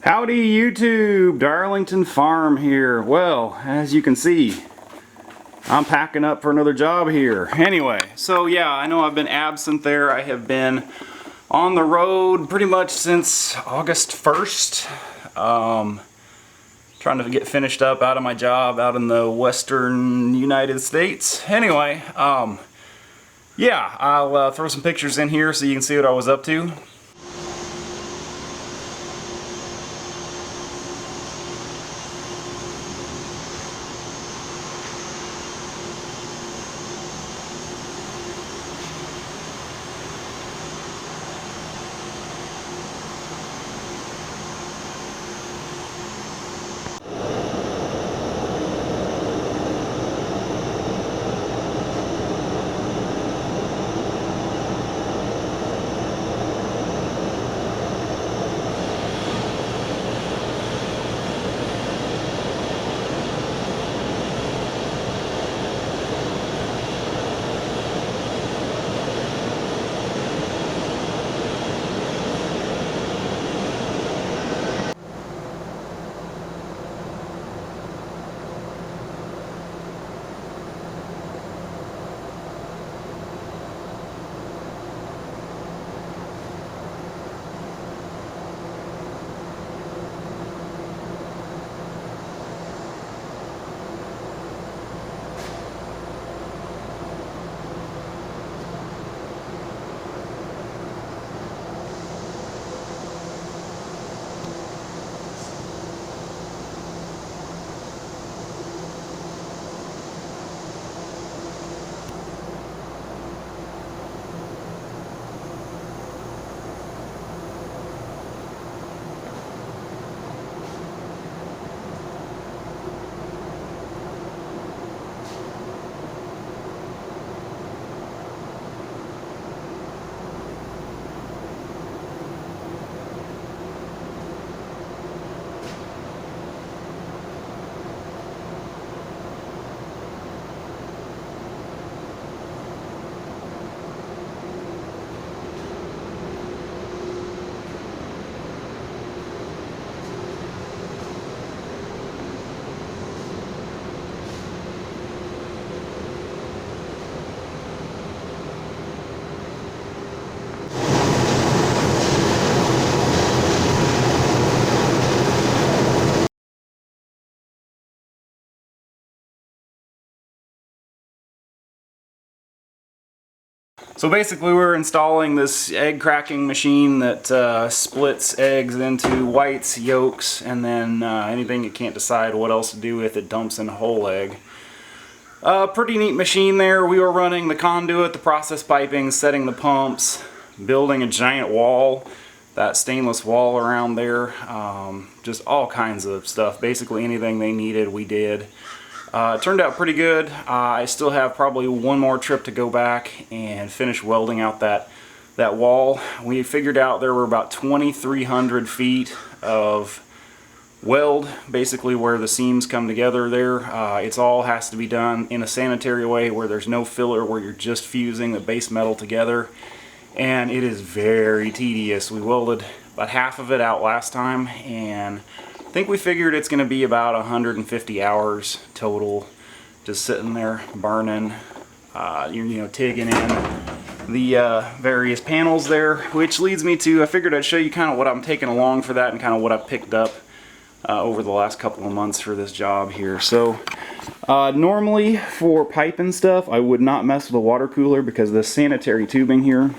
Howdy YouTube, Darlington Farm here. Well, as you can see, I'm packing up for another job here. Anyway, so yeah, I know I've been absent there. I have been on the road pretty much since August 1st. Trying to get finished up out of my job out in the western United States. Anyway, yeah, I'll throw some pictures in here so you can see what I was up to. So basically we're installing this egg cracking machine that splits eggs into whites, yolks, and then anything it can't decide what else to do with it dumps in a whole egg. Pretty neat machine there. We were running the conduit, the process piping, setting the pumps, building a giant wall, that stainless wall around there, just all kinds of stuff. Basically anything they needed we did. It turned out pretty good. I still have probably one more trip to go back and finish welding out that wall. We figured out there were about 2,300 feet of weld, basically where the seams come together there. It's all has to be done in a sanitary way where there's no filler, where you're just fusing the base metal together. And it is very tedious. We welded about half of it out last time, and I think we figured it's going to be about 150 hours total, just sitting there burning, you know, tigging in the various panels there, which leads me to, I figured I'd show you kind of what I'm taking along for that and kind of what I've picked up over the last couple of months for this job here. So normally for pipe and stuff, I would not mess with a water cooler because this sanitary tubing here,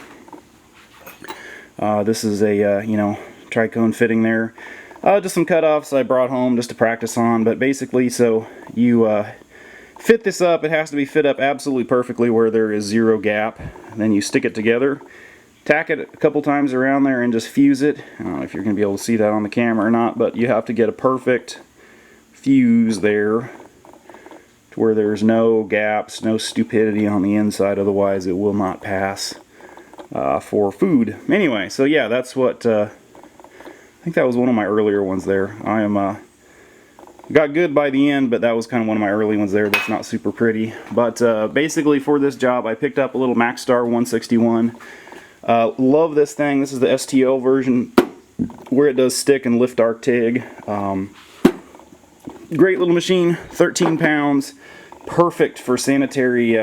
this is a you know, tricone fitting there. Just some cutoffs I brought home just to practice on, but basically, so you fit this up, it has to be fit up absolutely perfectly where there is zero gap. And then you stick it together, tack it a couple times around there, and just fuse it. I don't know if you're going to be able to see that on the camera or not, but you have to get a perfect fuse there to where there's no gaps, no stupidity on the inside, otherwise it will not pass for food. Anyway, so yeah, that's what I think that was one of my earlier ones there. I am got good by the end, but that was kind of one of my early ones there that's not super pretty. But basically for this job I picked up a little Maxstar 161. Love this thing. This is the STL version. where it does stick and lift arc TIG. Great little machine, 13 pounds, perfect for sanitary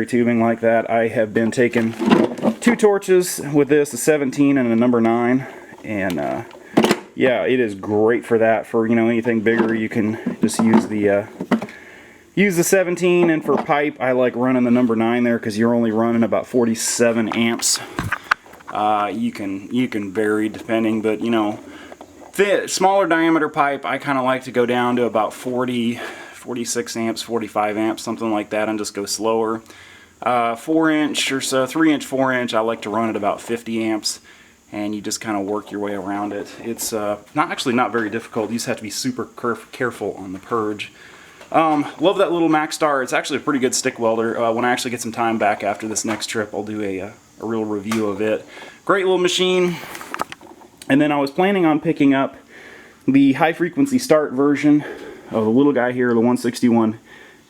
tubing like that. I have been taking 2 torches with this, a 17 and a number 9, and yeah, it is great for that. For, you know, anything bigger, you can just use the 17, and for pipe, I like running the number 9 there because you're only running about 47 amps. You can vary depending, but you know, smaller diameter pipe, I kind of like to go down to about 46 amps, 45 amps, something like that, and just go slower. 4-inch or so, 3-inch, 4-inch, I like to run at about 50 amps, and you just kind of work your way around it. It's not very difficult. You just have to be super careful on the purge. Love that little MaxStar. It's actually a pretty good stick welder. When I actually get some time back after this next trip, I'll do a real review of it. Great little machine. And then I was planning on picking up the high frequency start version of the little guy here, the 161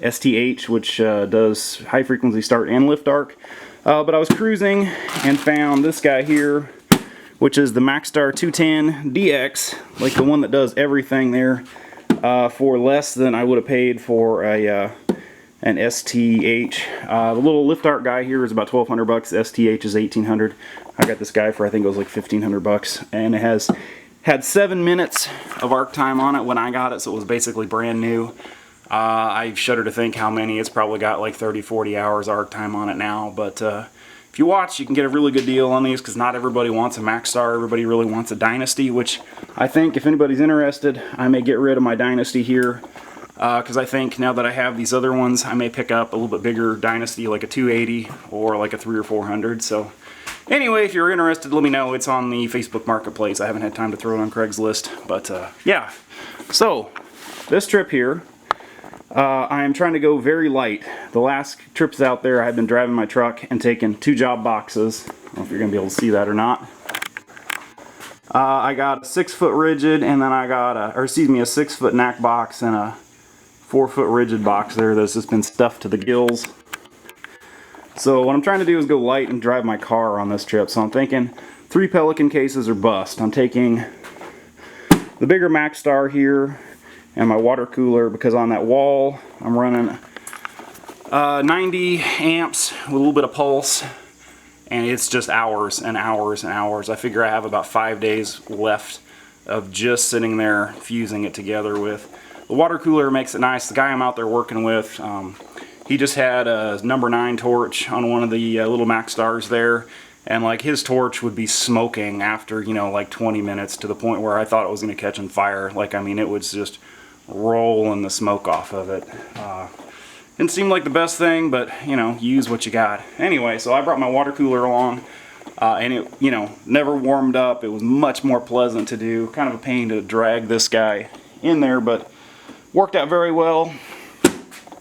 STH, which does high frequency start and lift arc. But I was cruising and found this guy here, which is the MaxStar 210 DX, like the one that does everything there, for less than I would have paid for an STH. The little lift arc guy here is about $1,200 bucks. STH is $1,800. I got this guy for, I think it was like $1,500 bucks, and it had 7 minutes of arc time on it when I got it, so it was basically brand new. I shudder to think how many. It's probably got like 30-40 hours arc time on it now, but if you watch, you can get a really good deal on these, because not everybody wants a MaxStar. Everybody really wants a Dynasty, which I think if anybody's interested, I may get rid of my Dynasty here, because I think now that I have these other ones, I may pick up a little bit bigger Dynasty, like a 280 or like a 300 or 400. So anyway, if you're interested, let me know. It's on the Facebook Marketplace. I haven't had time to throw it on Craigslist, but yeah. So this trip here, I am trying to go very light. The last trips out there, I've been driving my truck and taking 2 job boxes. I don't know if you're going to be able to see that or not. I got a 6-foot rigid, and then I got a 6-foot knack box and a 4-foot rigid box there that's just been stuffed to the gills. So what I'm trying to do is go light and drive my car on this trip. So I'm thinking 3 Pelican cases or bust. I'm taking the bigger MaxStar here and my water cooler, because on that wall I'm running 90 amps with a little bit of pulse, and it's just hours and hours and hours. I figure I have about 5 days left of just sitting there fusing it together with. The water cooler makes it nice. The guy I'm out there working with, he just had a number 9 torch on one of the little MaxStars there, and like his torch would be smoking after, you know, like 20 minutes, to the point where I thought it was going to catch on fire. Like, I mean, it was just rolling the smoke off of it. Didn't seem like the best thing, but you know, use what you got. Anyway, so I brought my water cooler along, and it, you know, never warmed up. It was much more pleasant to do. Kind of a pain to drag this guy in there, but worked out very well.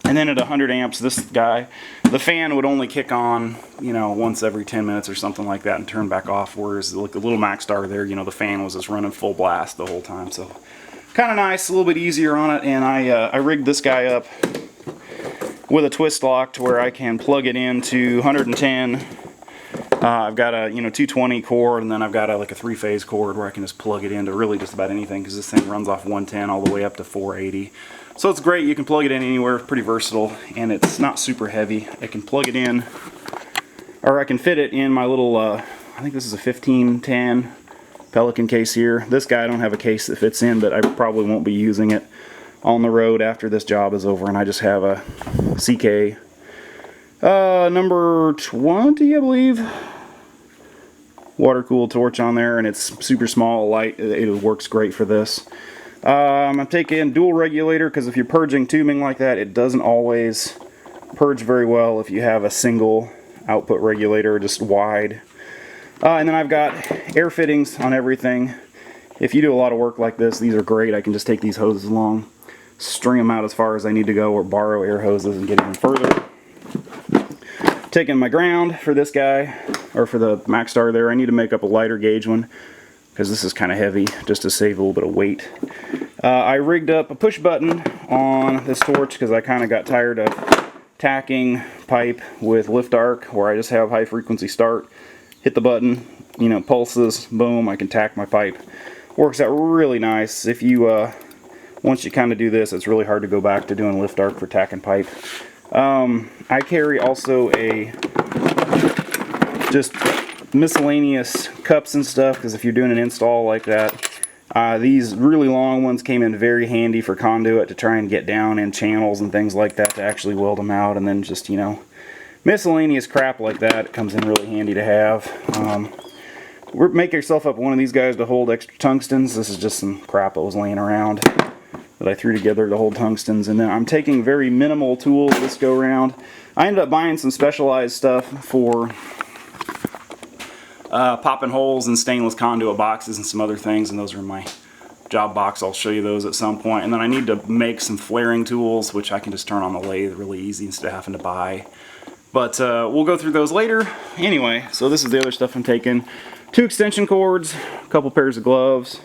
And then at 100 amps, this guy, the fan would only kick on, you know, once every 10 minutes or something like that and turn back off, whereas like the little MaxStar there, you know, the fan was just running full blast the whole time. So kind of nice, a little bit easier on it. And I rigged this guy up with a twist lock to where I can plug it into 110. I've got a, you know, 220 cord, and then I've got like a 3-phase cord where I can just plug it into really just about anything, because this thing runs off 110 all the way up to 480. So it's great. You can plug it in anywhere. It's pretty versatile, and it's not super heavy. I can plug it in, or I can fit it in my little, I think this is a 1510 Pelican case here. This guy I don't have a case that fits in, but I probably won't be using it on the road after this job is over, and I just have a CK number 20, I believe, water cooled torch on there, and it's super small, light. It works great for this. I'm taking dual regulator, because if you're purging tubing like that, it doesn't always purge very well if you have a single output regulator just wide. And then I've got air fittings on everything. If you do a lot of work like this, these are great. I can just take these hoses along, string them out as far as I need to go, or borrow air hoses and get even further. Taking my ground for this guy, or for the MaxStar there. I need to make up a lighter gauge one, because this is kind of heavy, just to save a little bit of weight. I rigged up a push button on this torch, because I kind of got tired of tacking pipe with lift arc, where I just have high frequency start, hit the button, you know, pulses, boom, I can tack my pipe. Works out really nice. If you, once you kind of do this, it's really hard to go back to doing lift arc for tacking pipe. I carry also a just miscellaneous cups and stuff, because if you're doing an install like that, these really long ones came in very handy for conduit to try and get down in channels and things like that to actually weld them out, and then just, you know, miscellaneous crap like that comes in really handy to have. Make yourself up one of these guys to hold extra tungstens. This is just some crap that was laying around that I threw together to hold tungstens. And then I'm taking very minimal tools this go round. I ended up buying some specialized stuff for popping holes in stainless conduit boxes and some other things, and those are in my job box. I'll show you those at some point. And then I need to make some flaring tools, which I can just turn on the lathe really easy instead of having to buy. But we'll go through those later. Anyway, so this is the other stuff I'm taking. 2 extension cords, a couple pairs of gloves,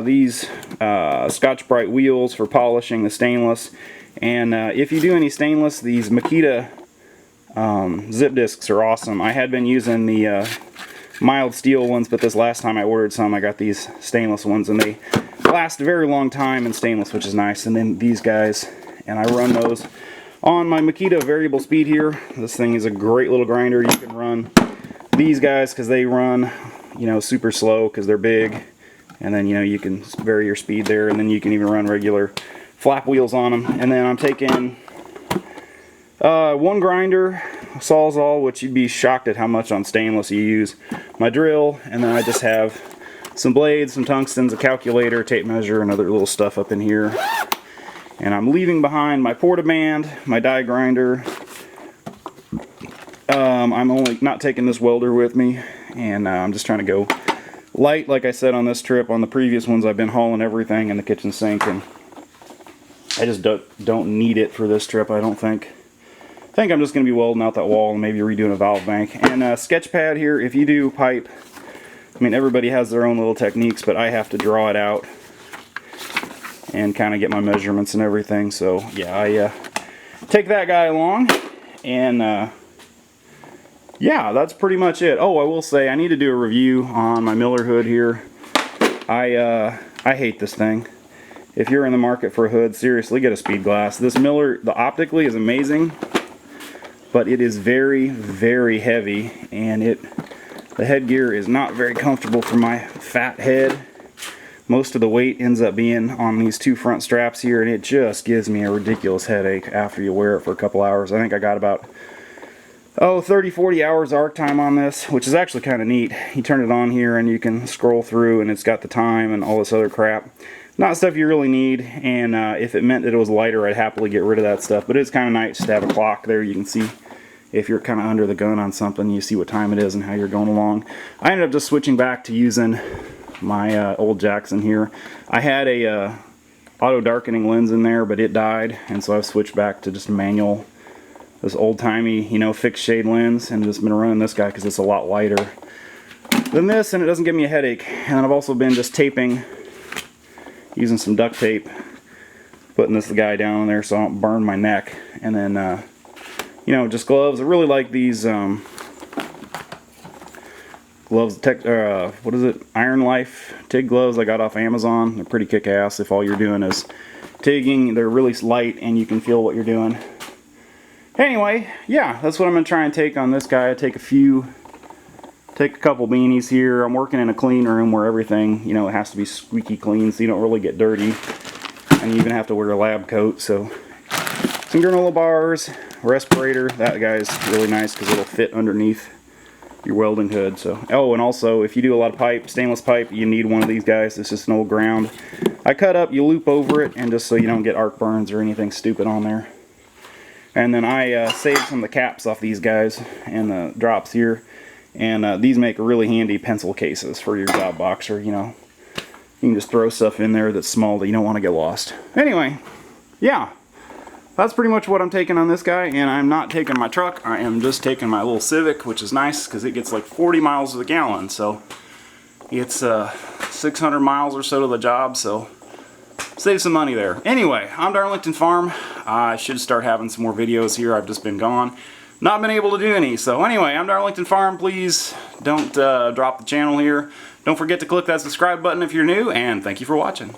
these Scotch-Brite wheels for polishing the stainless, and if you do any stainless, these Makita zip discs are awesome. I had been using the mild steel ones, but this last time I ordered some, I got these stainless ones, and they last a very long time in stainless, which is nice. And then these guys, and I run those on my Makita variable speed here. This thing is a great little grinder. You can run these guys because they run, you know, super slow because they're big, and then, you know, you can vary your speed there, and then you can even run regular flap wheels on them. And then I'm taking one grinder, Sawzall, which you'd be shocked at how much on stainless you use, my drill, and then I just have some blades, some tungstens, a calculator, tape measure, and other little stuff up in here. And I'm leaving behind my portaband, my die grinder. I'm only not taking this welder with me, and I'm just trying to go light, like I said on this trip. On the previous ones I've been hauling everything in the kitchen sink, and I just don't need it for this trip, I don't think. I think I'm just going to be welding out that wall and maybe redoing a valve bank. And sketch pad here, if you do pipe, I mean, everybody has their own little techniques, but I have to draw it out and kind of get my measurements and everything. So yeah, I take that guy along, and yeah, that's pretty much it. Oh, I will say I need to do a review on my Miller hood here. I hate this thing. If you're in the market for a hood, seriously, get a speed glass. This Miller, the optically is amazing, but it is very, very heavy, and the headgear is not very comfortable for my fat head. Most of the weight ends up being on these 2 front straps here, and it just gives me a ridiculous headache after you wear it for a couple hours. I think I got about 30-40 hours arc time on this, which is actually kind of neat. You turn it on here and you can scroll through, and it's got the time and all this other crap. Not stuff you really need, and if it meant that it was lighter, I'd happily get rid of that stuff. But it's kind of nice to have a clock there. You can see if you're kind of under the gun on something, you see what time it is and how you're going along. I ended up just switching back to using my old Jackson here. I had a auto darkening lens in there, but it died, and so I've switched back to just manual, this old-timey, you know, fixed shade lens, and just been running this guy because it's a lot lighter than this, and it doesn't give me a headache. And then I've also been just taping, using some duct tape, putting this guy down there so I don't burn my neck. And then you know, just gloves. I really like these gloves, what is it, Iron Life TIG gloves I got off Amazon. They're pretty kick-ass if all you're doing is TIGging. They're really light and you can feel what you're doing. Anyway, yeah, that's what I'm going to try and take on this guy. I take a couple beanies here. I'm working in a clean room where everything, you know, it has to be squeaky clean so you don't really get dirty. And you even have to wear a lab coat. So some granola bars, respirator. That guy's really nice because it'll fit underneath your welding hood. So, oh, and also if you do a lot of pipe, stainless pipe, you need one of these guys. It's just an old ground. I cut up, you loop over it, and just so you don't get arc burns or anything stupid on there. And then I saved some of the caps off these guys and the drops here. And these make really handy pencil cases for your job box, or, you know, you can just throw stuff in there that's small that you don't want to get lost. Anyway, yeah, that's pretty much what I'm taking on this guy. And I'm not taking my truck. I am just taking my little Civic, which is nice because it gets like 40 miles to the gallon. So it's 600 miles or so to the job. So save some money there. Anyway, I'm Darlington Farm. I should start having some more videos here. I've just been gone. not been able to do any. So anyway, I'm Darlington Farm. Please don't drop the channel here. Don't forget to click that subscribe button if you're new, and thank you for watching.